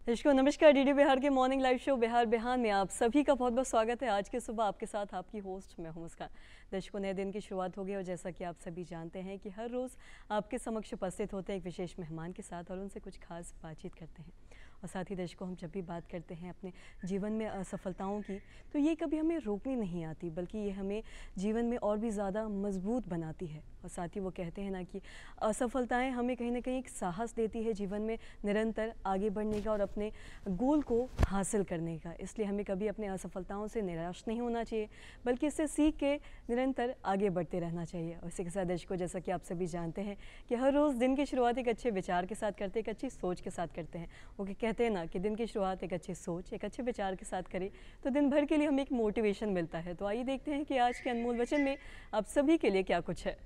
दर्शकों नमस्कार। डीडी बिहार के मॉर्निंग लाइव शो बिहार बिहान में आप सभी का बहुत बहुत स्वागत है। आज की सुबह आपके साथ आपकी होस्ट मैं हूं मुस्कान। दर्शकों नए दिन की शुरुआत हो गई और जैसा कि आप सभी जानते हैं कि हर रोज़ आपके समक्ष उपस्थित होते हैं एक विशेष मेहमान के साथ और उनसे कुछ खास बातचीत करते हैं। और साथ ही दर्शकों हम जब भी बात करते हैं अपने जीवन में असफलताओं की, तो ये कभी हमें रोकनी नहीं आती बल्कि ये हमें जीवन में और भी ज़्यादा मजबूत बनाती है। और साथ ही वो कहते हैं ना कि असफलताएं हमें कहीं ना कहीं एक साहस देती है जीवन में निरंतर आगे बढ़ने का और अपने गोल को हासिल करने का। इसलिए हमें कभी अपने असफलताओं से निराश नहीं होना चाहिए बल्कि इससे सीख के निरंतर आगे बढ़ते रहना चाहिए। और इसी के साथ दर्शकों जैसा कि आप सभी जानते हैं कि हर रोज़ दिन की शुरुआत एक अच्छे विचार के साथ करते हैं, एक अच्छी सोच के साथ करते हैं। वो कहते हैं ना कि दिन की शुरुआत एक अच्छी सोच एक अच्छे विचार के साथ करें तो दिन भर के लिए हमें एक मोटिवेशन मिलता है। तो आइए देखते हैं कि आज के अनमोल वचन में आप सभी के लिए क्या कुछ है।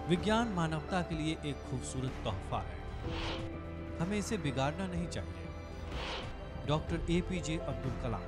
विज्ञान मानवता के लिए एक खूबसूरत तोहफा है, हमें इसे बिगाड़ना नहीं चाहिए। Doctor APJ Abdul Kalam.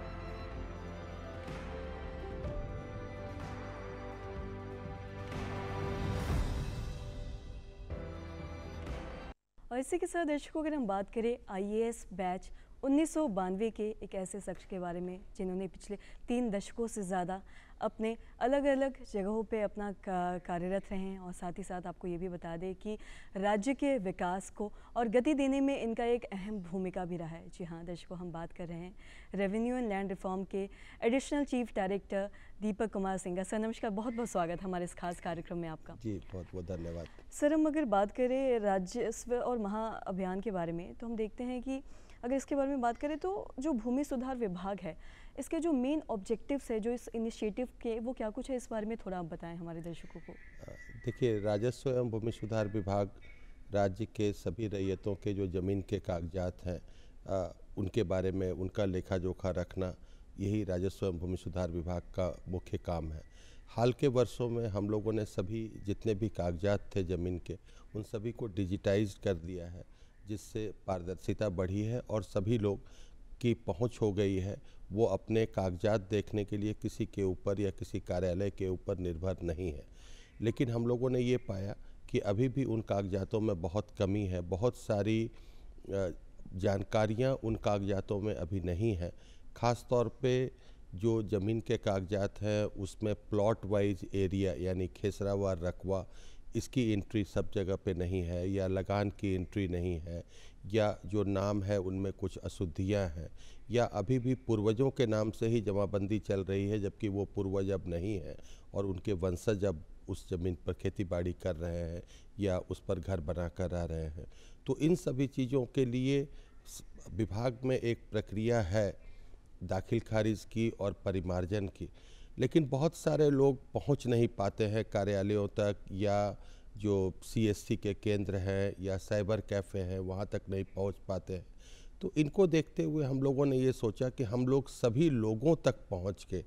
और इसी के साथ दर्शकों अगर हम बात करें आईएएस बैच 1992 के एक ऐसे शख्स के बारे में जिन्होंने पिछले 3 दशकों से ज़्यादा अपने अलग अलग जगहों पे अपना कार्यरत रहे हैं। और साथ ही साथ आपको ये भी बता दें कि राज्य के विकास को और गति देने में इनका एक अहम भूमिका भी रहा है। जी हाँ दर्शकों, हम बात कर रहे हैं रेवेन्यू एंड लैंड रिफॉर्म के additional chief director Deepak Kumar Singh का। सर नमस्कार, बहुत बहुत स्वागत हमारे इस खास कार्यक्रम में आपका। जी बहुत बहुत धन्यवाद। सर हम अगर बात करें राजस्व और महाअभियान के बारे में तो हम देखते हैं कि अगर इसके बारे में बात करें तो जो भूमि सुधार विभाग है इसके जो मेन ऑब्जेक्टिव्स है जो इस इनिशिएटिव के वो क्या कुछ है, इस बारे में थोड़ा आप बताएं हमारे दर्शकों को। देखिए, राजस्व एवं भूमि सुधार विभाग राज्य के सभी रैयतों के जो ज़मीन के कागजात हैं उनके बारे में उनका लेखा जोखा रखना, यही राजस्व एवं भूमि सुधार विभाग का मुख्य काम है। हाल के वर्षों में हम लोगों ने सभी जितने भी कागजात थे ज़मीन के उन सभी को डिजिटाइज कर दिया है, जिससे पारदर्शिता बढ़ी है और सभी लोग की पहुंच हो गई है। वो अपने कागजात देखने के लिए किसी के ऊपर या किसी कार्यालय के ऊपर निर्भर नहीं है। लेकिन हम लोगों ने ये पाया कि अभी भी उन कागजातों में बहुत कमी है, बहुत सारी जानकारियां उन कागजातों में अभी नहीं है। ख़ास तौर पे जो ज़मीन के कागजात हैं उसमें प्लॉट वाइज एरिया यानी खेसरावार रकबा, इसकी एंट्री सब जगह पे नहीं है, या लगान की एंट्री नहीं है, या जो नाम है उनमें कुछ अशुद्धियां हैं, या अभी भी पूर्वजों के नाम से ही जमाबंदी चल रही है जबकि वो पूर्वज अब नहीं है और उनके वंशज अब उस ज़मीन पर खेती बाड़ी कर रहे हैं या उस पर घर बना कर रह रहे हैं। तो इन सभी चीज़ों के लिए विभाग में एक प्रक्रिया है दाखिल खारिज की और परिमार्जन की, लेकिन बहुत सारे लोग पहुंच नहीं पाते हैं कार्यालयों तक, या जो सीएससी के केंद्र हैं या साइबर कैफ़े हैं वहां तक नहीं पहुंच पाते हैं। तो इनको देखते हुए हम लोगों ने ये सोचा कि हम लोग सभी लोगों तक पहुंच के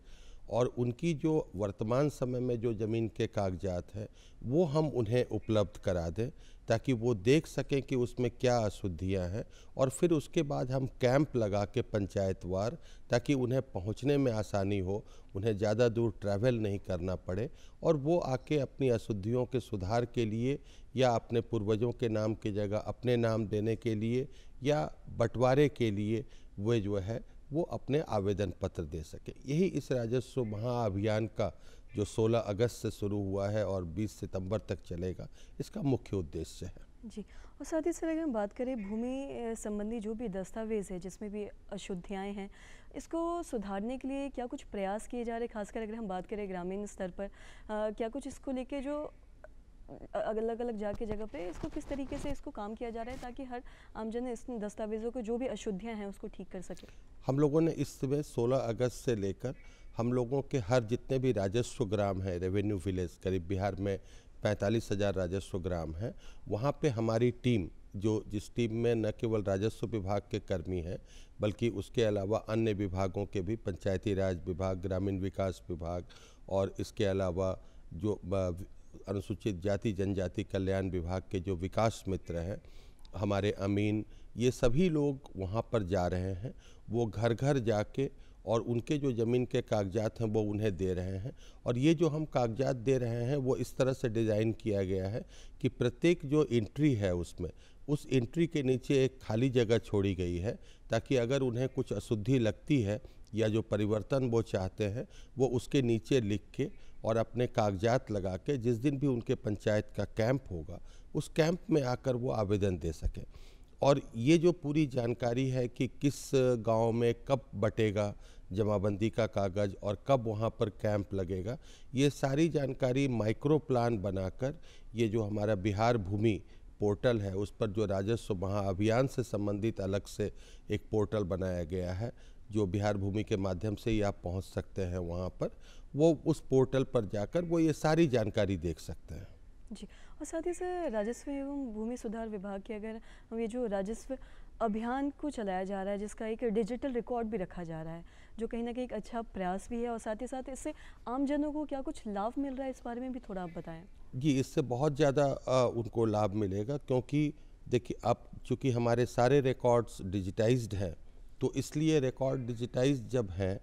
और उनकी जो वर्तमान समय में जो ज़मीन के कागजात हैं वो हम उन्हें उपलब्ध करा दें ताकि वो देख सकें कि उसमें क्या अशुद्धियां हैं, और फिर उसके बाद हम कैंप लगा के पंचायतवार, ताकि उन्हें पहुंचने में आसानी हो, उन्हें ज़्यादा दूर ट्रैवल नहीं करना पड़े और वो आके अपनी अशुद्धियों के सुधार के लिए या अपने पूर्वजों के नाम की जगह अपने नाम देने के लिए या बंटवारे के लिए वे जो है वो अपने आवेदन पत्र दे सके। यही इस राजस्व महाअभियान का जो 16 अगस्त से शुरू हुआ है और 20 सितंबर तक चलेगा, इसका मुख्य उद्देश्य है। जी, और साथ ही सर अगर हम बात करें भूमि संबंधी जो भी दस्तावेज है जिसमें भी अशुद्धियाँ हैं, इसको सुधारने के लिए क्या कुछ प्रयास किए जा रहे हैं? खासकर अगर हम बात करें ग्रामीण स्तर पर क्या कुछ इसको लेके जो अलग अलग जाके जगह पे इसको किस तरीके से इसको काम किया जा रहा है ताकि हर आमजन इस दस्तावेज़ों को जो भी अशुद्धियाँ हैं उसको ठीक कर सके? हम लोगों ने इस समय 16 अगस्त से लेकर हम लोगों के हर जितने भी राजस्व ग्राम हैं, रेवेन्यू विलेज, करीब बिहार में 45,000 राजस्व ग्राम हैं, वहाँ पे हमारी टीम जिस टीम में न केवल राजस्व विभाग के कर्मी हैं बल्कि उसके अलावा अन्य विभागों के भी, पंचायती राज विभाग, ग्रामीण विकास विभाग और इसके अलावा जो अनुसूचित जाति जनजाति कल्याण विभाग के जो विकास मित्र हैं, हमारे अमीन, ये सभी लोग वहाँ पर जा रहे हैं। वो घर घर जाके और उनके जो ज़मीन के कागजात हैं वो उन्हें दे रहे हैं। और ये जो हम कागजात दे रहे हैं वो इस तरह से डिज़ाइन किया गया है कि प्रत्येक जो एंट्री है उसमें, उस एंट्री के नीचे एक खाली जगह छोड़ी गई है, ताकि अगर उन्हें कुछ अशुद्धि लगती है या जो परिवर्तन वो चाहते हैं वो उसके नीचे लिख के और अपने कागजात लगा के जिस दिन भी उनके पंचायत का कैंप होगा उस कैंप में आकर वो आवेदन दे सकें। और ये जो पूरी जानकारी है कि किस गांव में कब बटेगा जमाबंदी का कागज़ और कब वहाँ पर कैंप लगेगा, ये सारी जानकारी माइक्रो प्लान बनाकर ये जो हमारा बिहार भूमि पोर्टल है उस पर जो राजस्व महाअभियान से संबंधित अलग से एक पोर्टल बनाया गया है, जो बिहार भूमि के माध्यम से ही आप पहुंच सकते हैं वहां पर, वो उस पोर्टल पर जाकर वो ये सारी जानकारी देख सकते हैं। जी, और साथ ही सर राजस्व एवं भूमि सुधार विभाग के अगर हम ये जो राजस्व अभियान को चलाया जा रहा है जिसका एक डिजिटल रिकॉर्ड भी रखा जा रहा है, जो कहीं ना कहीं एक अच्छा प्रयास भी है, और साथ ही साथ इससे आमजनों को क्या कुछ लाभ मिल रहा है, इस बारे में भी थोड़ा आप बताएं। जी, इससे बहुत ज़्यादा उनको लाभ मिलेगा, क्योंकि देखिए अब चूँकि हमारे सारे रिकॉर्ड्स डिजिटाइज्ड हैं, तो इसलिए रिकॉर्ड डिजिटाइज जब हैं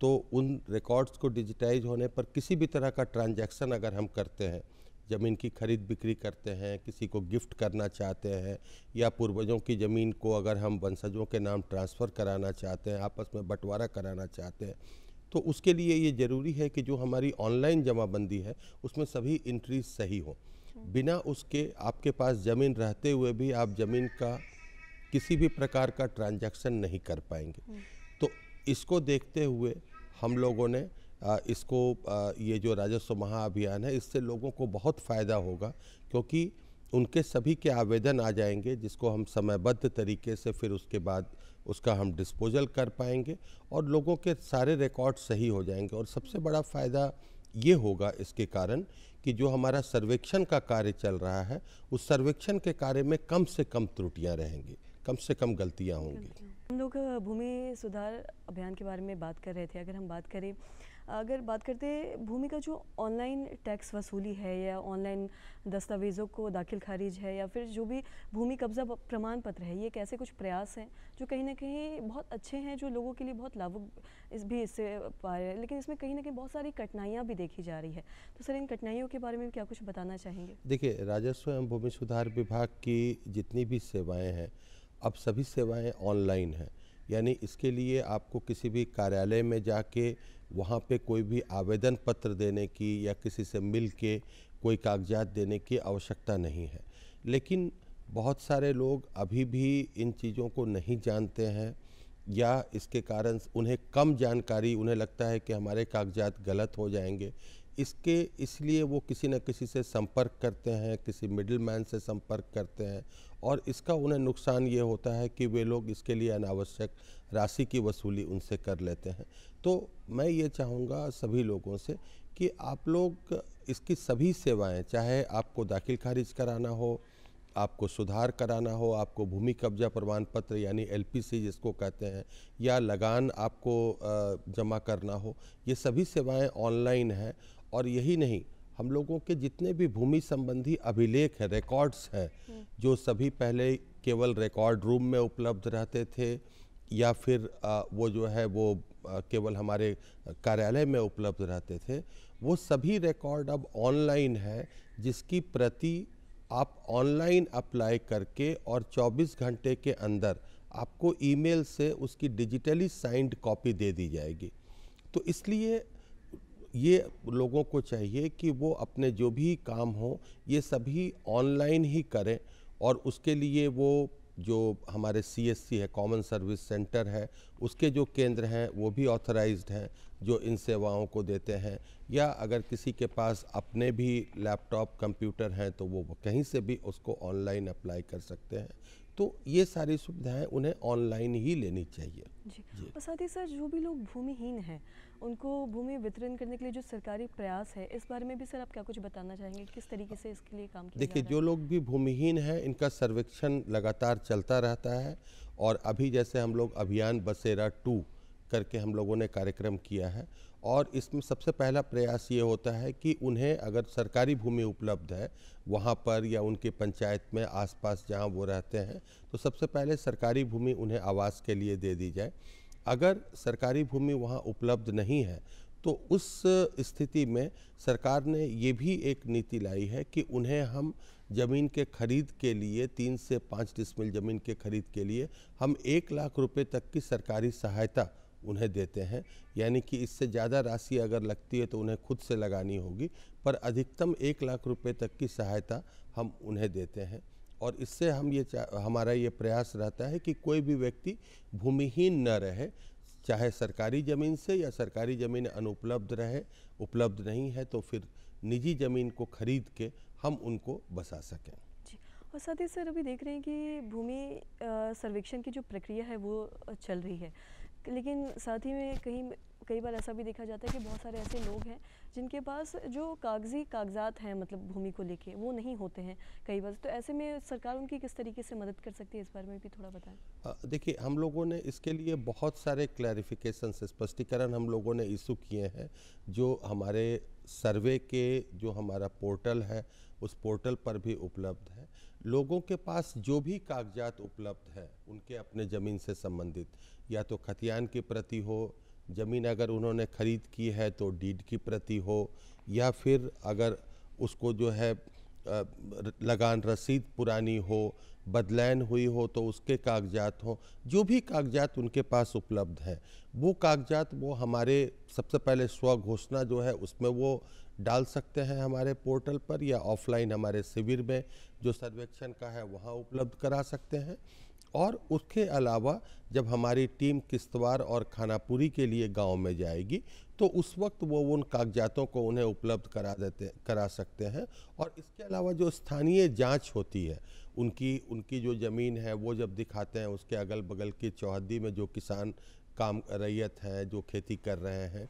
तो उन रिकॉर्ड्स को डिजिटाइज होने पर किसी भी तरह का ट्रांजैक्शन अगर हम करते हैं, ज़मीन की खरीद बिक्री करते हैं, किसी को गिफ्ट करना चाहते हैं, या पूर्वजों की ज़मीन को अगर हम वंशजों के नाम ट्रांसफ़र कराना चाहते हैं, आपस में बंटवारा कराना चाहते हैं, तो उसके लिए ये ज़रूरी है कि जो हमारी ऑनलाइन जमाबंदी है उसमें सभी एंट्रीज सही हो। बिना उसके आपके पास ज़मीन रहते हुए भी आप ज़मीन का किसी भी प्रकार का ट्रांजैक्शन नहीं कर पाएंगे। तो इसको देखते हुए हम लोगों ने ये जो राजस्व महाअभियान है इससे लोगों को बहुत फ़ायदा होगा, क्योंकि उनके सभी के आवेदन आ जाएंगे जिसको हम समयबद्ध तरीके से फिर उसके बाद उसका हम डिस्पोजल कर पाएंगे और लोगों के सारे रिकॉर्ड सही हो जाएंगे। और सबसे बड़ा फ़ायदा ये होगा इसके कारण कि जो हमारा सर्वेक्षण का कार्य चल रहा है उस सर्वेक्षण के कार्य में कम से कम त्रुटियां रहेंगी, कम से कम गलतियां होंगी। हम लोग भूमि सुधार अभियान के बारे में बात कर रहे थे। अगर बात करते भूमि का जो ऑनलाइन टैक्स वसूली है या ऑनलाइन दस्तावेज़ों को दाखिल खारिज है या फिर जो भी भूमि कब्जा प्रमाण पत्र है, ये कैसे कुछ प्रयास हैं जो कहीं ना कहीं बहुत अच्छे हैं, जो लोगों के लिए बहुत लाभुक इससे पा रहे हैं, लेकिन इसमें कहीं ना कहीं बहुत सारी कठिनाइयाँ भी देखी जा रही है। तो सर इन कठिनाइयों के बारे में क्या कुछ बताना चाहेंगे? देखिए, राजस्व एवं भूमि सुधार विभाग की जितनी भी सेवाएँ हैं अब सभी सेवाएँ ऑनलाइन हैं, यानी इसके लिए आपको किसी भी कार्यालय में जाके वहाँ पे कोई भी आवेदन पत्र देने की या किसी से मिल के कोई कागजात देने की आवश्यकता नहीं है। लेकिन बहुत सारे लोग अभी भी इन चीज़ों को नहीं जानते हैं या इसके कारण उन्हें कम जानकारी, उन्हें लगता है कि हमारे कागजात गलत हो जाएंगे, इसलिए वो किसी न किसी से संपर्क करते हैं, किसी मिडिल मैन से संपर्क करते हैं और इसका उन्हें नुकसान ये होता है कि वे लोग इसके लिए अनावश्यक राशि की वसूली उनसे कर लेते हैं। तो मैं ये चाहूँगा सभी लोगों से कि आप लोग इसकी सभी सेवाएं, चाहे आपको दाखिल खारिज कराना हो, आपको सुधार कराना हो, आपको भूमि कब्जा प्रमाण पत्र यानी LPC जिसको कहते हैं, या लगान आपको जमा करना हो, ये सभी सेवाएं ऑनलाइन हैं। और यही नहीं, हम लोगों के जितने भी भूमि संबंधी अभिलेख हैं, रिकॉर्ड्स हैं, जो सभी पहले केवल रिकॉर्ड रूम में उपलब्ध रहते थे या फिर वो जो है वो केवल हमारे कार्यालय में उपलब्ध रहते थे, वो सभी रिकॉर्ड अब ऑनलाइन है, जिसकी प्रति आप ऑनलाइन अप्लाई करके और 24 घंटे के अंदर आपको ईमेल से उसकी डिजिटली साइंड कॉपी दे दी जाएगी। तो इसलिए ये लोगों को चाहिए कि वो अपने जो भी काम हो ये सभी ऑनलाइन ही करें, और उसके लिए वो जो हमारे CSC है, कॉमन सर्विस सेंटर है, उसके जो केंद्र हैं वो भी ऑथराइज्ड हैं जो इन सेवाओं को देते हैं, या अगर किसी के पास अपने भी लैपटॉप कंप्यूटर हैं तो वो कहीं से भी उसको ऑनलाइन अप्लाई कर सकते हैं। तो ये सारी सुविधाएं उन्हें ऑनलाइन ही लेनी चाहिए। जी। और साथ ही सर जो भी लोग भूमिहीन हैं उनको भूमि वितरण करने के लिए जो सरकारी प्रयास है, इस बारे में भी सर आप क्या कुछ बताना चाहेंगे, किस तरीके से इसके लिए काम किया जा देखिए, रहा है? जो लोग भी भूमिहीन हैं इनका सर्वेक्षण लगातार चलता रहता है, और अभी जैसे हम लोग अभियान बसेरा 2 करके हम लोगों ने कार्यक्रम किया है, और इसमें सबसे पहला प्रयास ये होता है कि उन्हें अगर सरकारी भूमि उपलब्ध है वहाँ पर या उनके पंचायत में आसपास जहाँ वो रहते हैं, तो सबसे पहले सरकारी भूमि उन्हें आवास के लिए दे दी जाए। अगर सरकारी भूमि वहाँ उपलब्ध नहीं है तो उस स्थिति में सरकार ने ये भी एक नीति लाई है कि उन्हें हम ज़मीन के खरीद के लिए 3 से 5 डिसमिल ज़मीन के खरीद के लिए हम 1 लाख रुपए तक की सरकारी सहायता उन्हें देते हैं। यानी कि इससे ज़्यादा राशि अगर लगती है तो उन्हें खुद से लगानी होगी, पर अधिकतम 1 लाख रुपए तक की सहायता हम उन्हें देते हैं। और इससे हम हमारा ये प्रयास रहता है कि कोई भी व्यक्ति भूमिहीन न रहे, चाहे सरकारी ज़मीन से या सरकारी ज़मीन अनुपलब्ध रहे, उपलब्ध नहीं है तो फिर निजी ज़मीन को खरीद के हम उनको बसा सकें। जी, और साथ ही सर अभी देख रहे हैं कि भूमि सर्वेक्षण की जो प्रक्रिया है वो चल रही है, लेकिन साथ ही में कई बार ऐसा भी देखा जाता है कि बहुत सारे ऐसे लोग हैं जिनके पास जो कागजात हैं मतलब भूमि को लेके वो नहीं होते हैं कई बार, तो ऐसे में सरकार उनकी किस तरीके से मदद कर सकती है, इस बारे में भी थोड़ा बताएं। देखिए, हम लोगों ने इसके लिए बहुत सारे क्लैरिफिकेशन स्पष्टीकरण हम लोगों ने इशू किए हैं, जो हमारे सर्वे के जो हमारा पोर्टल है उस पोर्टल पर भी उपलब्ध है। लोगों के पास जो भी कागजात उपलब्ध है उनके अपने ज़मीन से संबंधित, या तो खतियान की प्रति हो, ज़मीन अगर उन्होंने खरीद की है तो डीड की प्रति हो, या फिर अगर उसको जो है लगान रसीद पुरानी हो, बदलैन हुई हो तो उसके कागजात हों, जो भी कागजात उनके पास उपलब्ध हैं वो कागजात वो हमारे सबसे पहले स्व घोषणा जो है उसमें वो डाल सकते हैं हमारे पोर्टल पर, या ऑफलाइन हमारे शिविर में जो सर्वेक्षण का है वहाँ उपलब्ध करा सकते हैं। और उसके अलावा जब हमारी टीम किश्तवाड़ और खानापुरी के लिए गांव में जाएगी तो उस वक्त वो उन कागजातों को उन्हें उपलब्ध करा सकते हैं। और इसके अलावा जो स्थानीय जांच होती है उनकी जो ज़मीन है वो जब दिखाते हैं, उसके अगल बगल की चौहद्दी में जो किसान काम रैयत हैं, जो खेती कर रहे हैं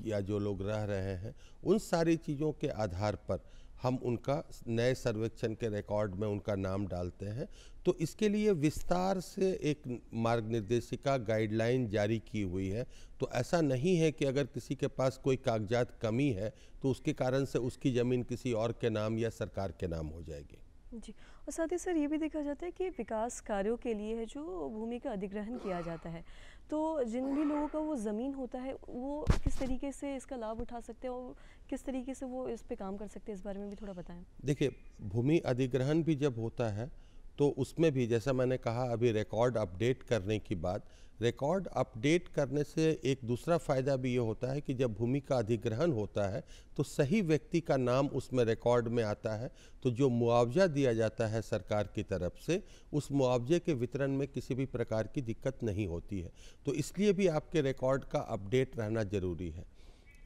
या जो लोग रह रहे हैं, उन सारी चीज़ों के आधार पर हम उनका नए सर्वेक्षण के रिकॉर्ड में उनका नाम डालते हैं। तो इसके लिए विस्तार से एक मार्ग निर्देशिका गाइडलाइन जारी की हुई है। तो ऐसा नहीं है कि अगर किसी के पास कोई कागजात कमी है तो उसके कारण से उसकी ज़मीन किसी और के नाम या सरकार के नाम हो जाएगी। जी, और साथ ही सर ये भी देखा जाता है कि विकास कार्यों के लिए है जो भूमि का अधिग्रहण किया जाता है, तो जिन भी लोगों का वो ज़मीन होता है वो किस तरीके से इसका लाभ उठा सकते हैं और किस तरीके से वो इस पे काम कर सकते हैं, इस बारे में भी थोड़ा बताएं। देखिए, भूमि अधिग्रहण भी जब होता है तो उसमें भी जैसा मैंने कहा अभी रिकॉर्ड अपडेट करने की बात, रिकॉर्ड अपडेट करने से एक दूसरा फ़ायदा भी ये होता है कि जब भूमि का अधिग्रहण होता है तो सही व्यक्ति का नाम उसमें रिकॉर्ड में आता है, तो जो मुआवजा दिया जाता है सरकार की तरफ से उस मुआवजे के वितरण में किसी भी प्रकार की दिक्कत नहीं होती है। तो इसलिए भी आपके रिकॉर्ड का अपडेट रहना ज़रूरी है।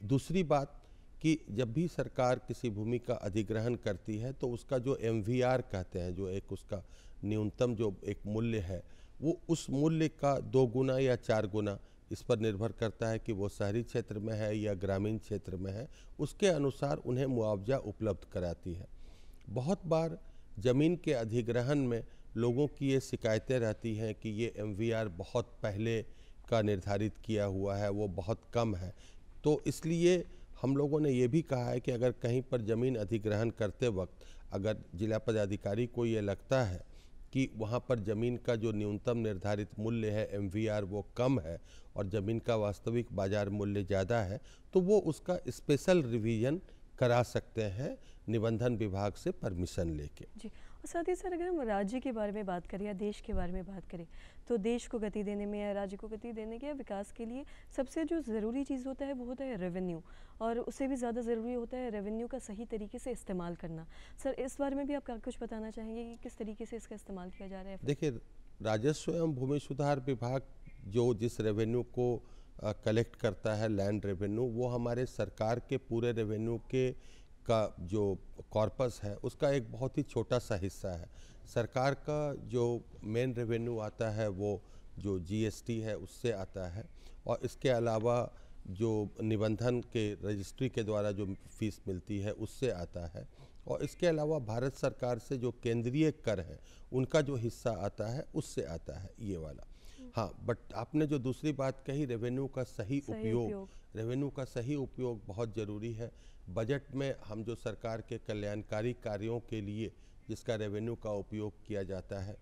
दूसरी बात कि जब भी सरकार किसी भूमि का अधिग्रहण करती है तो उसका जो MVR कहते हैं, जो एक उसका न्यूनतम जो एक मूल्य है, वो उस मूल्य का 2 गुना या 4 गुना, इस पर निर्भर करता है कि वो शहरी क्षेत्र में है या ग्रामीण क्षेत्र में है, उसके अनुसार उन्हें मुआवजा उपलब्ध कराती है। बहुत बार ज़मीन के अधिग्रहण में लोगों की ये शिकायतें रहती हैं कि ये MVR बहुत पहले का निर्धारित किया हुआ है, वो बहुत कम है। तो इसलिए हम लोगों ने ये भी कहा है कि अगर कहीं पर ज़मीन अधिग्रहण करते वक्त अगर जिला पदाधिकारी को ये लगता है कि वहाँ पर ज़मीन का जो न्यूनतम निर्धारित मूल्य है MVR वो कम है और ज़मीन का वास्तविक बाज़ार मूल्य ज़्यादा है, तो वो उसका स्पेशल रिवीजन करा सकते हैं निबंधन विभाग से परमिशन लेके। जी, और साथ ही सर अगर हम राज्य के बारे में बात करें या देश के बारे में बात करें तो देश को गति देने में या राज्य को गति देने के या विकास के लिए सबसे जो ज़रूरी चीज़ होता है वो होता है रेवेन्यू, और उससे भी ज़्यादा ज़रूरी होता है रेवेन्यू का सही तरीके से इस्तेमाल करना। सर इस बारे में भी आप कुछ बताना चाहेंगे कि किस तरीके से इसका इस्तेमाल किया जा रहा है? देखिए, राजस्व एवं भूमि सुधार विभाग जो जिस रेवेन्यू को कलेक्ट करता है, लैंड रेवेन्यू, वो हमारे सरकार के पूरे रेवेन्यू के का जो कॉर्पस है उसका एक बहुत ही छोटा सा हिस्सा है। सरकार का जो मेन रेवेन्यू आता है वो जो GST है उससे आता है, और इसके अलावा जो निबंधन के रजिस्ट्री के द्वारा जो फीस मिलती है उससे आता है, और इसके अलावा भारत सरकार से जो केंद्रीय कर है उनका जो हिस्सा आता है उससे आता है ये वाला। हाँ, बट आपने जो दूसरी बात कही रेवेन्यू का सही उपयोग, रेवेन्यू का सही उपयोग बहुत ज़रूरी है। बजट में हम जो सरकार के कल्याणकारी कार्यों के लिए जिसका रेवेन्यू का उपयोग किया जाता है,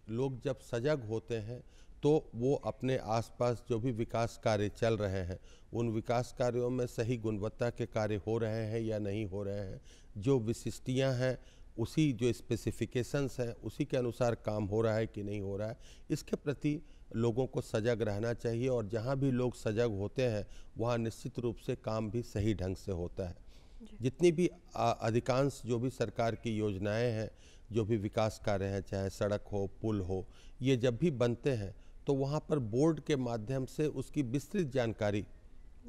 लोग जब सजग होते हैं तो वो अपने आसपास जो भी विकास कार्य चल रहे हैं उन विकास कार्यों में सही गुणवत्ता के कार्य हो रहे हैं या नहीं हो रहे हैं, जो विशिष्टियां हैं उसी जो स्पेसिफिकेशंस हैं उसी के अनुसार काम हो रहा है कि नहीं हो रहा है, इसके प्रति लोगों को सजग रहना चाहिए। और जहां भी लोग सजग होते हैं वहां निश्चित रूप से काम भी सही ढंग से होता है। जितनी भी अधिकांश जो भी सरकार की योजनाएं हैं, जो भी विकास कार्य हैं, चाहे सड़क हो, पुल हो, ये जब भी बनते हैं तो वहाँ पर बोर्ड के माध्यम से उसकी विस्तृत जानकारी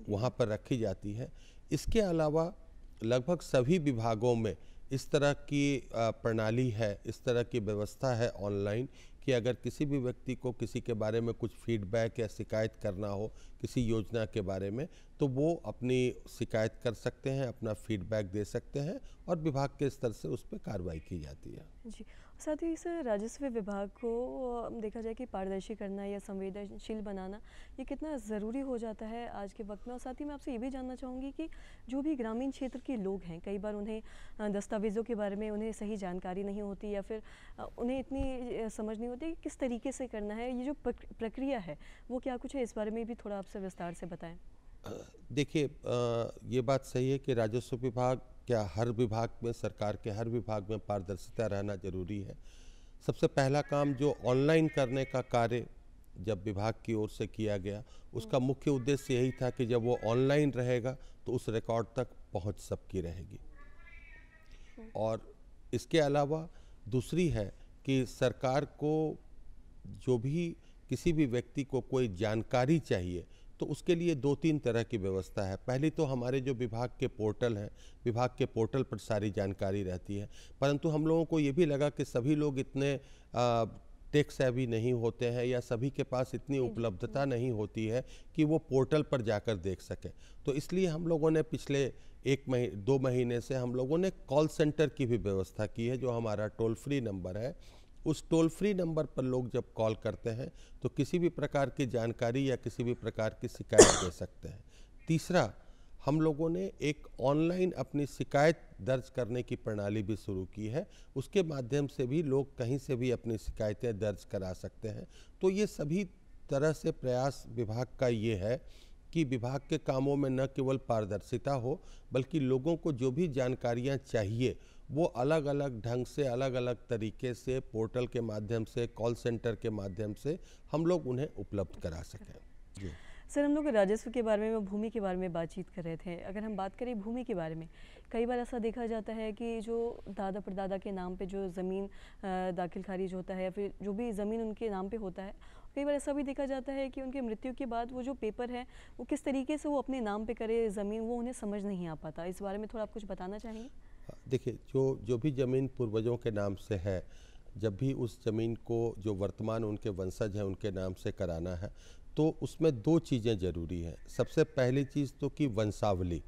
वहाँ पर रखी जाती है। इसके अलावा लगभग सभी विभागों में इस तरह की प्रणाली है, इस तरह की व्यवस्था है ऑनलाइन कि अगर किसी भी व्यक्ति को किसी के बारे में कुछ फीडबैक या शिकायत करना हो किसी योजना के बारे में, तो वो अपनी शिकायत कर सकते हैं, अपना फीडबैक दे सकते हैं और विभाग के स्तर से उस पर कार्रवाई की जाती है। जी, साथ ही सर राजस्व विभाग को देखा जाए कि पारदर्शी करना या संवेदनशील बनाना ये कितना ज़रूरी हो जाता है आज के वक्त में। और साथ ही मैं आपसे ये भी जानना चाहूँगी कि जो भी ग्रामीण क्षेत्र के लोग हैं, कई बार उन्हें दस्तावेज़ों के बारे में उन्हें सही जानकारी नहीं होती या फिर उन्हें इतनी समझ नहीं होती कि किस तरीके से करना है, ये जो प्रक्रिया है वो क्या कुछ है, इस बारे में भी थोड़ा आपसे विस्तार से बताएं। देखिए, ये बात सही है कि राजस्व विभाग क्या हर विभाग में, सरकार के हर विभाग में पारदर्शिता रहना जरूरी है। सबसे पहला काम जो ऑनलाइन करने का कार्य जब विभाग की ओर से किया गया, उसका मुख्य उद्देश्य यही था कि जब वो ऑनलाइन रहेगा तो उस रिकॉर्ड तक पहुंच सबकी रहेगी। और इसके अलावा दूसरी है कि सरकार को जो भी किसी भी व्यक्ति को कोई जानकारी चाहिए तो उसके लिए 2-3 तरह की व्यवस्था है। पहली तो हमारे जो विभाग के पोर्टल हैं, विभाग के पोर्टल पर सारी जानकारी रहती है, परंतु हम लोगों को ये भी लगा कि सभी लोग इतने टेक सेवी नहीं होते हैं या सभी के पास इतनी उपलब्धता नहीं होती है कि वो पोर्टल पर जाकर देख सकें। तो इसलिए हम लोगों ने पिछले 2 महीने से हम लोगों ने कॉल सेंटर की भी व्यवस्था की है, जो हमारा टोल फ्री नंबर है। उस टोल फ्री नंबर पर लोग जब कॉल करते हैं तो किसी भी प्रकार की जानकारी या किसी भी प्रकार की शिकायत दे सकते हैं। तीसरा, हम लोगों ने एक ऑनलाइन अपनी शिकायत दर्ज करने की प्रणाली भी शुरू की है, उसके माध्यम से भी लोग कहीं से भी अपनी शिकायतें दर्ज करा सकते हैं। तो ये सभी तरह से प्रयास विभाग का ये है कि विभाग के कामों में न केवल पारदर्शिता हो बल्कि लोगों को जो भी जानकारियां चाहिए वो अलग अलग ढंग से, अलग अलग तरीके से, पोर्टल के माध्यम से, कॉल सेंटर के माध्यम से हम लोग उन्हें उपलब्ध करा सकें। जी सर, हम लोग राजस्व के बारे में, भूमि के बारे में बातचीत कर रहे थे। अगर हम बात करें भूमि के बारे में, कई बार ऐसा देखा जाता है कि जो दादा परदादा के नाम पे जो ज़मीन दाखिल खारिज होता है या फिर जो भी ज़मीन उनके नाम पे होता है, कई बार ऐसा भी देखा जाता है कि उनके मृत्यु के बाद वो जो पेपर है वो किस तरीके से वो अपने नाम पे करे ज़मीन, वो उन्हें समझ नहीं आ पाता। इस बारे में थोड़ा आप कुछ बताना चाहेंगे? देखिए, जो भी ज़मीन पूर्वजों के नाम से है, जब भी उस ज़मीन को जो वर्तमान उनके वंशज हैं उनके नाम से कराना है तो उसमें 2 चीज़ें ज़रूरी हैं। सबसे पहली चीज़ तो कि वंशावली,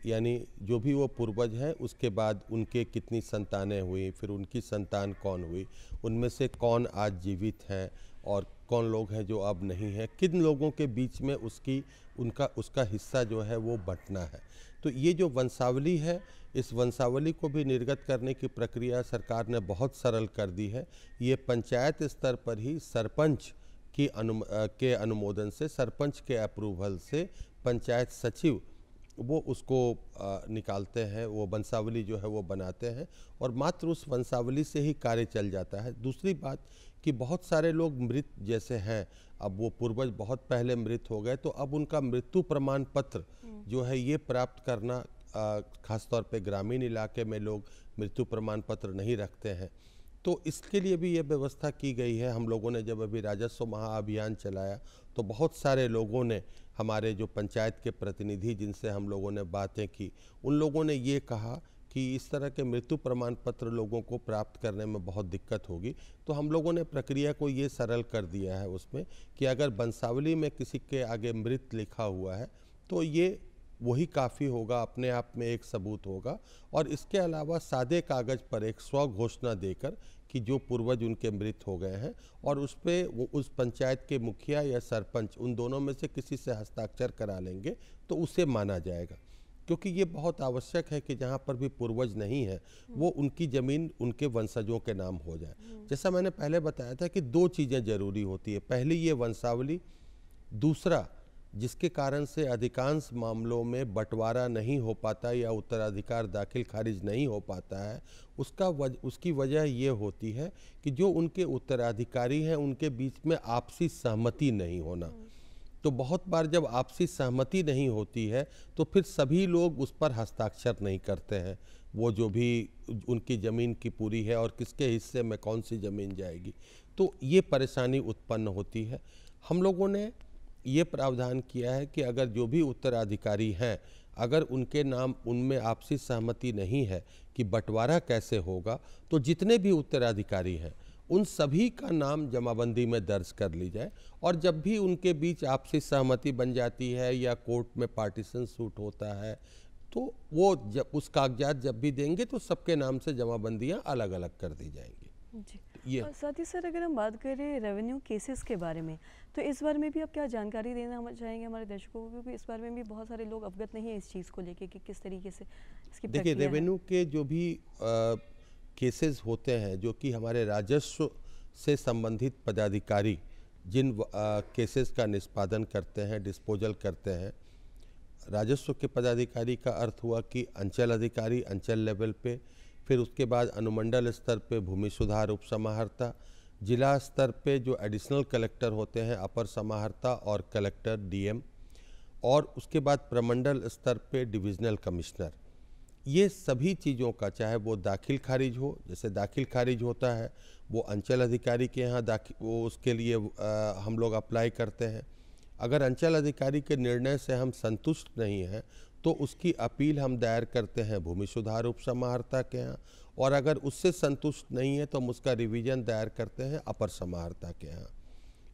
यानी जो भी वो पूर्वज हैं उसके बाद उनके कितनी संतानें हुई, फिर उनकी संतान कौन हुई, उनमें से कौन आज जीवित हैं और कौन लोग हैं जो अब नहीं हैं, किन लोगों के बीच में उसका हिस्सा जो है वो बंटना है। तो ये जो वंशावली है, इस वंशावली को भी निर्गत करने की प्रक्रिया सरकार ने बहुत सरल कर दी है। ये पंचायत स्तर पर ही सरपंच के अनुमोदन से, सरपंच के अप्रूवल से पंचायत सचिव वो उसको निकालते हैं, वो वंशावली जो है वो बनाते हैं और मात्र उस वंशावली से ही कार्य चल जाता है। दूसरी बात कि बहुत सारे लोग मृत जैसे हैं, अब वो पूर्वज बहुत पहले मृत हो गए तो अब उनका मृत्यु प्रमाण पत्र जो है ये प्राप्त करना, खासतौर पे ग्रामीण इलाके में लोग मृत्यु प्रमाण पत्र नहीं रखते हैं, तो इसके लिए भी ये व्यवस्था की गई है। हम लोगों ने जब अभी राजस्व महाअभियान चलाया तो बहुत सारे लोगों ने, हमारे जो पंचायत के प्रतिनिधि जिनसे हम लोगों ने बातें की, उन लोगों ने ये कहा कि इस तरह के मृत्यु प्रमाण पत्र लोगों को प्राप्त करने में बहुत दिक्कत होगी। तो हम लोगों ने प्रक्रिया को ये सरल कर दिया है उसमें कि अगर वंशावली में किसी के आगे मृत लिखा हुआ है तो ये वही काफ़ी होगा, अपने आप में एक सबूत होगा। और इसके अलावा सादे कागज़ पर एक स्व घोषणा देकर कि जो पूर्वज उनके मृत हो गए हैं, और उस पर वो उस पंचायत के मुखिया या सरपंच उन दोनों में से किसी से हस्ताक्षर करा लेंगे तो उसे माना जाएगा। क्योंकि ये बहुत आवश्यक है कि जहाँ पर भी पूर्वज नहीं है वो उनकी ज़मीन उनके वंशजों के नाम हो जाए। जैसा मैंने पहले बताया था कि दो चीज़ें ज़रूरी होती है, पहली ये वंशावली, दूसरा जिसके कारण से अधिकांश मामलों में बंटवारा नहीं हो पाता या उत्तराधिकार दाखिल खारिज नहीं हो पाता है, उसकी वजह ये होती है कि जो उनके उत्तराधिकारी हैं उनके बीच में आपसी सहमति नहीं होना। तो बहुत बार जब आपसी सहमति नहीं होती है तो फिर सभी लोग उस पर हस्ताक्षर नहीं करते हैं, वो जो भी उनकी ज़मीन की पूरी है और किसके हिस्से में कौन सी ज़मीन जाएगी, तो ये परेशानी उत्पन्न होती है। हम लोगों ने ये प्रावधान किया है कि अगर जो भी उत्तराधिकारी हैं, अगर उनके नाम उनमें आपसी सहमति नहीं है कि बंटवारा कैसे होगा, तो जितने भी उत्तराधिकारी हैं उन सभी का नाम जमाबंदी में दर्ज कर ली जाए, और जब भी उनके बीच आपसी सहमति बन जाती है या कोर्ट में पार्टीशन सूट होता है तो वो जब उस कागजात जब भी देंगे तो सबके नाम से जमाबंदियां अलग अलग कर दी जाएंगी। जी। ये और साथ ही सर अगर हम बात करें रेवेन्यू केसेस के बारे में, तो इस बारे में भी आप क्या जानकारी देना हम चाहेंगे हमारे दर्शकों को, क्योंकि इस बारे में भी बहुत सारे लोग अवगत नहीं है इस चीज़ को लेके कि किस तरीके से इसकी देखिए, प्रक्रिया है। रेवेन्यू के जो भी केसेस होते हैं, जो कि हमारे राजस्व से संबंधित पदाधिकारी जिन केसेस का निष्पादन करते हैं, डिस्पोजल करते हैं, राजस्व के पदाधिकारी का अर्थ हुआ कि अंचल अधिकारी अंचल लेवल पे, फिर उसके बाद अनुमंडल स्तर पे भूमि सुधार उप समाहर्ता, जिला स्तर पे जो एडिशनल कलेक्टर होते हैं अपर समाहर्ता और कलेक्टर डीएम, और उसके बाद प्रमंडल स्तर पे डिविजनल कमिश्नर। ये सभी चीज़ों का, चाहे वो दाखिल खारिज हो, जैसे दाखिल खारिज होता है वो अंचल अधिकारी के यहाँ वो उसके लिए हम लोग अप्लाई करते हैं। अगर अंचल अधिकारी के निर्णय से हम संतुष्ट नहीं हैं तो उसकी अपील हम दायर करते हैं भूमि सुधार उप समाहर्ता के यहाँ, और अगर उससे संतुष्ट नहीं है तो हम उसका रिवीजन दायर करते हैं अपर समाहर्ता के यहाँ।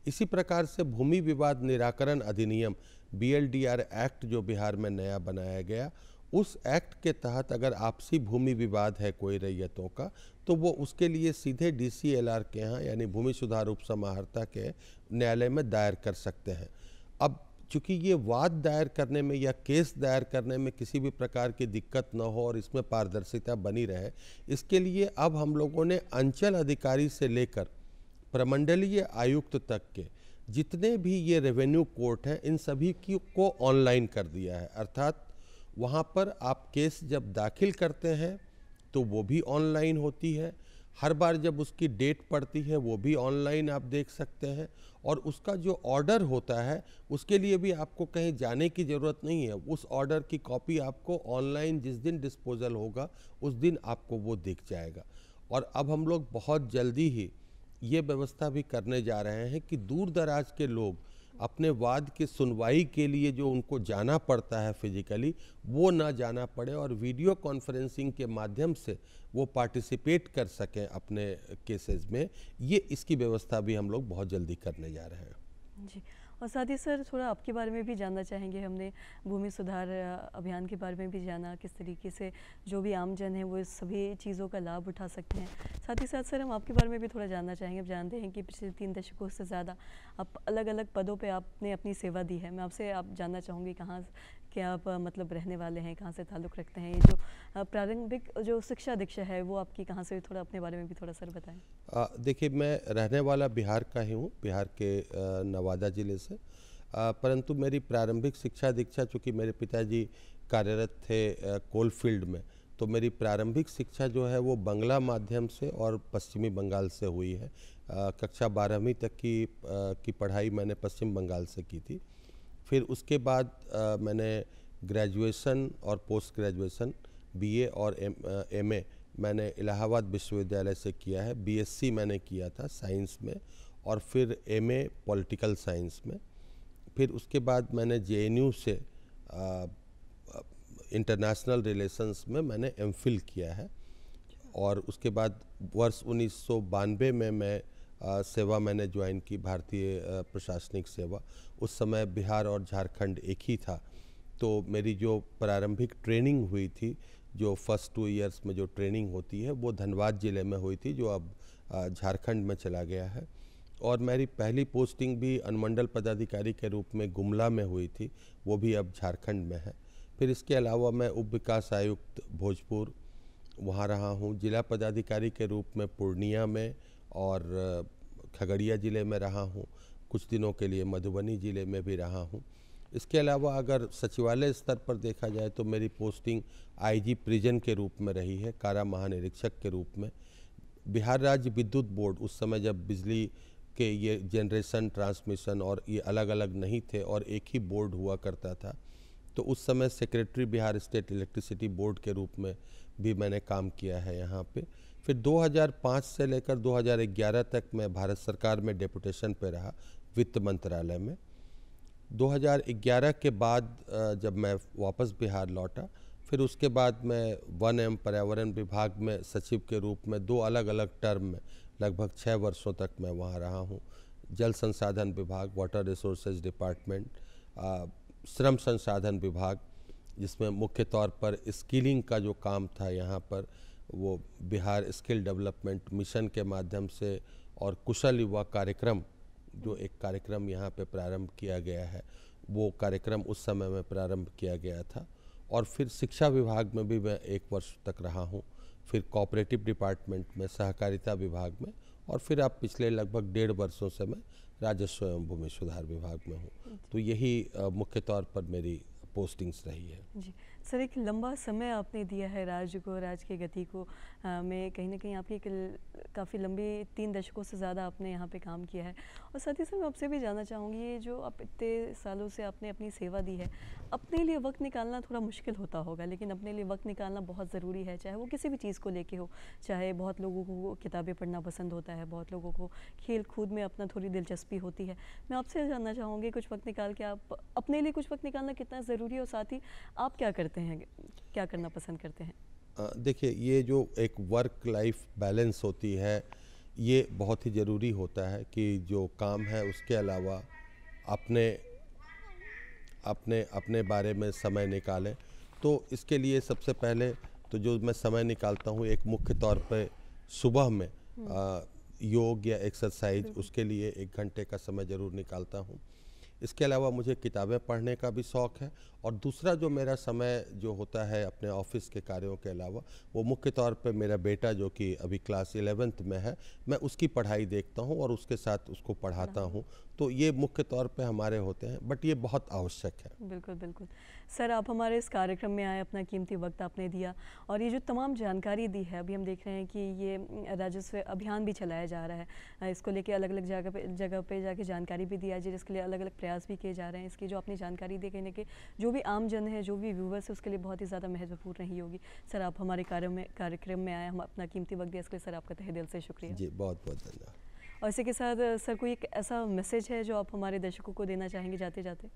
इसी प्रकार से भूमि विवाद निराकरण अधिनियम BLDR एक्ट जो बिहार में नया बनाया गया, उस एक्ट के तहत अगर आपसी भूमि विवाद है कोई रैयतों का तो वो उसके लिए सीधे DCLR के यहाँ यानी भूमि सुधार उप समाहर्ता के न्यायालय में दायर कर सकते हैं। अब चूँकि ये वाद दायर करने में या केस दायर करने में किसी भी प्रकार की दिक्कत न हो और इसमें पारदर्शिता बनी रहे, इसके लिए अब हम लोगों ने अंचल अधिकारी से लेकर प्रमंडलीय आयुक्त तक के जितने भी ये रेवेन्यू कोर्ट हैं इन सभी को ऑनलाइन कर दिया है। अर्थात वहाँ पर आप केस जब दाखिल करते हैं तो वो भी ऑनलाइन होती है, हर बार जब उसकी डेट पड़ती है वो भी ऑनलाइन आप देख सकते हैं, और उसका जो ऑर्डर होता है उसके लिए भी आपको कहीं जाने की ज़रूरत नहीं है। उस ऑर्डर की कॉपी आपको ऑनलाइन जिस दिन डिस्पोजल होगा उस दिन आपको वो दिख जाएगा। और अब हम लोग बहुत जल्दी ही ये व्यवस्था भी करने जा रहे हैं कि दूर दराज के लोग अपने वाद की सुनवाई के लिए जो उनको जाना पड़ता है फिजिकली, वो ना जाना पड़े और वीडियो कॉन्फ्रेंसिंग के माध्यम से वो पार्टिसिपेट कर सकें अपने केसेस में। ये इसकी व्यवस्था भी हम लोग बहुत जल्दी करने जा रहे हैं। जी। और साथ ही सर थोड़ा आपके बारे में भी जानना चाहेंगे। हमने भूमि सुधार अभियान के बारे में भी जाना, किस तरीके से जो भी आमजन है वो इस सभी चीज़ों का लाभ उठा सकते हैं। साथ ही साथ सर हम आपके बारे में भी थोड़ा जानना चाहेंगे। आप जानते हैं कि पिछले 3 दशकों से ज़्यादा आप अलग अलग पदों पे आपने अपनी सेवा दी है। मैं आपसे आप जानना चाहूँगी कहाँ के आप मतलब रहने वाले हैं, कहाँ से ताल्लुक़ रखते हैं, ये जो प्रारंभिक जो शिक्षा दीक्षा है वो आपकी कहाँ से, थोड़ा अपने बारे में भी थोड़ा सर बताएं। देखिए, मैं रहने वाला बिहार का ही हूँ, बिहार के नवादा ज़िले से, परंतु मेरी प्रारंभिक शिक्षा दीक्षा, चूँकि मेरे पिताजी कार्यरत थे कोल फील्ड में, तो मेरी प्रारंभिक शिक्षा जो है वो बांग्ला माध्यम से और पश्चिमी बंगाल से हुई है। कक्षा 12वीं तक की पढ़ाई मैंने पश्चिम बंगाल से की थी। फिर उसके बाद मैंने ग्रेजुएशन और पोस्ट ग्रेजुएशन BA और MA मैंने इलाहाबाद विश्वविद्यालय से किया है। BSc मैंने किया था साइंस में, और फिर MA पॉलिटिकल साइंस में। फिर उसके बाद मैंने JNU से इंटरनेशनल रिलेशंस में मैंने MPhil किया है, और उसके बाद वर्ष 1992 में मैं सेवा मैंने ज्वाइन की, भारतीय प्रशासनिक सेवा। उस समय बिहार और झारखंड एक ही था, तो मेरी जो प्रारंभिक ट्रेनिंग हुई थी, जो फर्स्ट 2 इयर्स में जो ट्रेनिंग होती है वो धनबाद ज़िले में हुई थी, जो अब झारखंड में चला गया है। और मेरी पहली पोस्टिंग भी अनुमंडल पदाधिकारी के रूप में गुमला में हुई थी, वो भी अब झारखंड में है। फिर इसके अलावा मैं उप विकास आयुक्त भोजपुर वहाँ रहा हूँ, जिला पदाधिकारी के रूप में पूर्णिया में और खगड़िया ज़िले में रहा हूँ, कुछ दिनों के लिए मधुबनी ज़िले में भी रहा हूँ। इसके अलावा अगर सचिवालय स्तर पर देखा जाए तो मेरी पोस्टिंग आईजी प्रिजन के रूप में रही है, कारा महानिरीक्षक के रूप में। बिहार राज्य विद्युत बोर्ड, उस समय जब बिजली के ये जनरेशन, ट्रांसमिशन और ये अलग अलग नहीं थे और एक ही बोर्ड हुआ करता था, तो उस समय secretary Bihar state electricity board के रूप में भी मैंने काम किया है यहाँ पे। फिर 2005 से लेकर 2011 तक मैं भारत सरकार में डेपुटेशन पे रहा, वित्त मंत्रालय में। 2011 के बाद जब मैं वापस बिहार लौटा, फिर उसके बाद मैं वन एवं पर्यावरण विभाग में सचिव के रूप में 2 अलग अलग टर्म में लगभग 6 वर्षों तक मैं वहाँ रहा हूँ। जल संसाधन विभाग, वाटर रिसोर्सेज डिपार्टमेंट, श्रम संसाधन विभाग, जिसमें मुख्य तौर पर स्किलिंग का जो काम था यहाँ पर, वो बिहार स्किल डेवलपमेंट मिशन के माध्यम से, और कुशल युवा कार्यक्रम, जो एक कार्यक्रम यहाँ पे प्रारंभ किया गया है, वो कार्यक्रम उस समय में प्रारंभ किया गया था। और फिर शिक्षा विभाग में भी मैं 1 वर्ष तक रहा हूँ, फिर कोऑपरेटिव डिपार्टमेंट में, सहकारिता विभाग में, और फिर अब पिछले लगभग 1.5 वर्षों से मैं राजस्व एवं भूमि सुधार विभाग में हूँ। तो यही मुख्य तौर पर मेरी पोस्टिंग्स रही है। जी सर, एक लंबा समय आपने दिया है राज्य को, राज्य की गति को में कहीं ना कहीं आपकी काफ़ी लंबी 3 दशकों से ज़्यादा आपने यहाँ पे काम किया है। और साथ ही साथ मैं आपसे भी जानना चाहूँगी, ये जो आप इतने सालों से आपने अपनी सेवा दी है, अपने लिए वक्त निकालना थोड़ा मुश्किल होता होगा, लेकिन अपने लिए वक्त निकालना बहुत ज़रूरी है, चाहे वो किसी भी चीज़ को लेके हो। चाहे बहुत लोगों को किताबें पढ़ना पसंद होता है, बहुत लोगों को खेल कूद में अपना थोड़ी दिलचस्पी होती है। मैं आपसे जानना चाहूँगी, कुछ वक्त निकाल के आप अपने लिए कुछ वक्त निकालना कितना ज़रूरी है, और साथ ही आप क्या करते हैं, क्या करना पसंद करते हैं? देखिए, ये जो एक वर्क लाइफ बैलेंस होती है, ये बहुत ही ज़रूरी होता है कि जो काम है उसके अलावा अपने अपने अपने बारे में समय निकालें। तो इसके लिए सबसे पहले तो जो मैं समय निकालता हूँ, एक मुख्य तौर पे सुबह में योग या एक्सरसाइज, उसके लिए 1 घंटे का समय ज़रूर निकालता हूँ। इसके अलावा मुझे किताबें पढ़ने का भी शौक़ है, और दूसरा जो मेरा समय जो होता है अपने ऑफिस के कार्यों के अलावा, वो मुख्य तौर पे मेरा बेटा जो कि अभी क्लास 11th में है, मैं उसकी पढ़ाई देखता हूँ और उसके साथ उसको पढ़ाता हूँ। तो ये मुख्य तौर पे हमारे होते हैं, बट ये बहुत आवश्यक है। बिल्कुल बिल्कुल सर, आप हमारे इस कार्यक्रम में आए, अपना कीमती वक्त आपने दिया, और ये जो तमाम जानकारी दी है, अभी हम देख रहे हैं कि ये राजस्व अभियान भी चलाया जा रहा है, इसको लेके अलग अलग जगह पे जाके जानकारी भी दिया जाए, जिसके लिए अलग अलग प्रयास भी किए जा रहे हैं। इसकी जो आपने जानकारी दी, कहने के जो भी आम जन है, जो भी व्यूवर्स है, उसके लिए बहुत ही ज़्यादा महत्वपूर्ण रही होगी। सर, आप हमारे कार्यक्रम में आए, हम अपना कीमती वक्त दिया, इसके लिए सर आपका तहे दिल से शुक्रिया जी, बहुत बहुत धन्यवाद। और इसी के साथ सर, कोई एक ऐसा मैसेज है जो आप हमारे दर्शकों को देना चाहेंगे जाते जाते?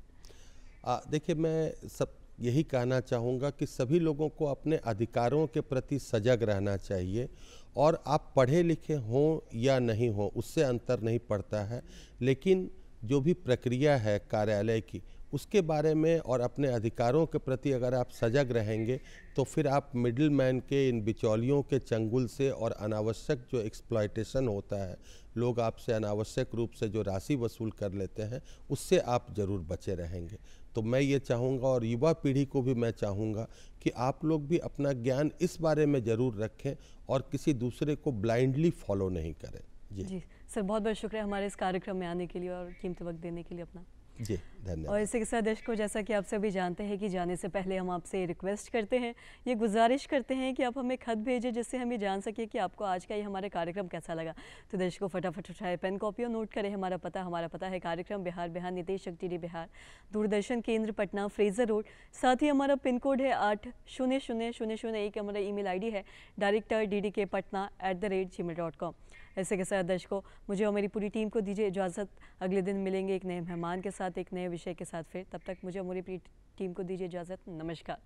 देखिए, मैं सब यही कहना चाहूँगा कि सभी लोगों को अपने अधिकारों के प्रति सजग रहना चाहिए, और आप पढ़े लिखे हों या नहीं हों, उससे अंतर नहीं पड़ता है, लेकिन जो भी प्रक्रिया है कार्यालय की, उसके बारे में और अपने अधिकारों के प्रति अगर आप सजग रहेंगे, तो फिर आप मिडिल मैन के, इन बिचौलियों के चंगुल से और अनावश्यक जो एक्सप्लॉयटेशन होता है, लोग आपसे अनावश्यक रूप से जो राशि वसूल कर लेते हैं, उससे आप ज़रूर बचे रहेंगे। तो मैं ये चाहूँगा, और युवा पीढ़ी को भी मैं चाहूँगा, कि आप लोग भी अपना ज्ञान इस बारे में ज़रूर रखें और किसी दूसरे को ब्लाइंडली फॉलो नहीं करें। जी सर, बहुत बहुत शुक्रिया हमारे इस कार्यक्रम में आने के लिए और कीमती वक्त देने के लिए अपना। जी धन्यवाद। और इसी के साथ दर्शकों, जैसा कि आप सभी जानते हैं कि जाने से पहले हम आपसे रिक्वेस्ट करते हैं, ये गुजारिश करते हैं कि आप हमें खत भेजें, जिससे हम ये जान सकें कि आपको आज का ये हमारा कार्यक्रम कैसा लगा। तो दर्शकों, फटाफट उठाए पेन कॉपी और नोट करें हमारा पता है कार्यक्रम बिहार बिहार, निदेशक टीडी बिहार, दूरदर्शन केंद्र पटना, फ्रेजर रोड। साथ ही हमारा पिन कोड है 8000001, हमारा ईमेल आईडी है director@ddkpatna@gmail.com। ऐसे के साथ दर्शकों, मुझे और मेरी पूरी टीम को दीजिए इजाज़त। अगले दिन मिलेंगे एक नए मेहमान के साथ, एक नए विषय के साथ। फिर तब तक मुझे और मेरी पूरी टीम को दीजिए इजाज़त। नमस्कार।